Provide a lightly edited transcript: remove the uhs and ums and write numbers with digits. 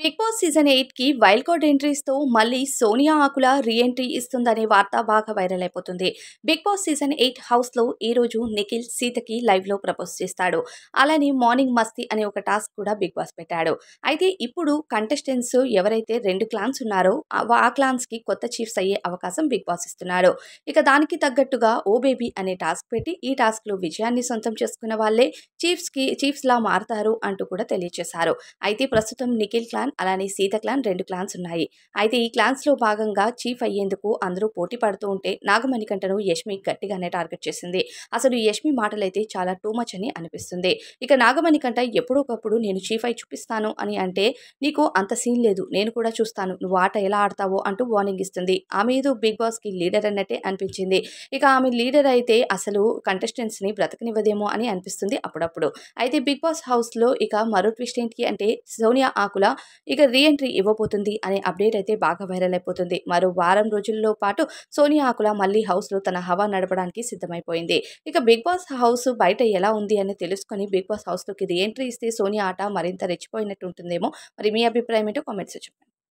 Big Boss season 8కి wild card ఎంట్రీస్‌తో మళ్ళీ సోనియా ఆకుల రీ ఎంట్రీ ఇస్తుందనే వార్త బాగా వైరల్ అయిపోతుంది. బిగ్ బాస్ సీజన్ 8 హౌస్‌లో ఈరోజు నిఖిల్ సీతకి లైవ్‌లో ప్రపోజ్ చేస్తాడు. అలానే మార్నింగ్ మస్తీ అనే ఒక టాస్క్ కూడా బిగ్ బాస్ పెట్టాడు. అయితే ఇప్పుడు కంటెస్టెంట్స్ ఎవరైతే 2 క్లాన్స్ ఉన్నారో ఆ క్లాన్స్‌కి కొత్త చీఫ్స్ అయ్యే అవకాశం బిగ్ బాస్ ఇస్తున్నాడు. ఇక దానికి తగ్గట్టుగా ఓ బేబీ అనే టాస్క్ పెట్టి ఈ టాస్క్‌లో విజయాన్ని సొంతం చేసుకున్న వాళ్ళే చీఫ్స్‌లా మారతారు అంటూ కూడా తెలియజేశారు. అయితే ప్రస్తుతం నిఖిల్ క్లాన్ అలానే సీత క్లాన్ 2 క్లాన్స్ ఉన్నాయి. అయితే ఈ క్లాన్స్‌లో భాగంగా చీఫ్ అయ్యేందుకు అందరూ పోటీ పడుతూ ఉంటే నాగమణికంటను యష్మి గట్టిగానే టార్గెట్ చేసింది. అసలు యష్మి మాటలైతే చాలా టూ మచ్ అని అనిపిస్తుంది. ఇక నాగమణికంట ఎప్పుడోకప్పుడు నేను చీఫ్ అయి చూపిస్తాను అని అంటే నీకు అంత సీన్ లేదు. నేను కూడా చూస్తాను. నువ్వు ఆట ఎలా ఆడతావో అంటూ వార్నింగ్ ఇస్తుంది. ఆమె ఏదో బిగ్ బాస్‌కి లీడర్ అన్నట్టే అనిపించింది. ఇక ఆమె లీడర్ అయితే అసలు కంటెస్టెంట్స్‌ని బ్రతకనివ్వదేమో అని అనిపిస్తుంది అప్పుడప్పుడు. అయితే బిగ్ బాస్ హౌస్‌లో ఇక మరో ట్విస్ట్ ఏంటి అంటే సోనియా ఆకుల ఇక రీ ఎంట్రీ ఇవ్వబోతుంది అనే అప్డేట్ అయితే బాగా వైరల్ అయిపోతుంది. మరో వారం రోజుల్లో పాటు సోనియా ఆకుల మళ్ళీ హౌస్‌లో తన హవా నడపడానికి సిద్ధమైపోయింది. ఇక బిగ్ బాస్ హౌస్ బయట ఎలా ఉంది అని తెలుసుకొని బిగ్ బాస్ హౌస్‌లోకి రీ ఎంట్రీ ఇస్తే సోనియా ఆట మరింత రెచ్చిపోయినట్టు ఉంటుందేమో. మరి మీ అభిప్రాయం ఏంటో కామెంట్స్‌లో చెప్పండి.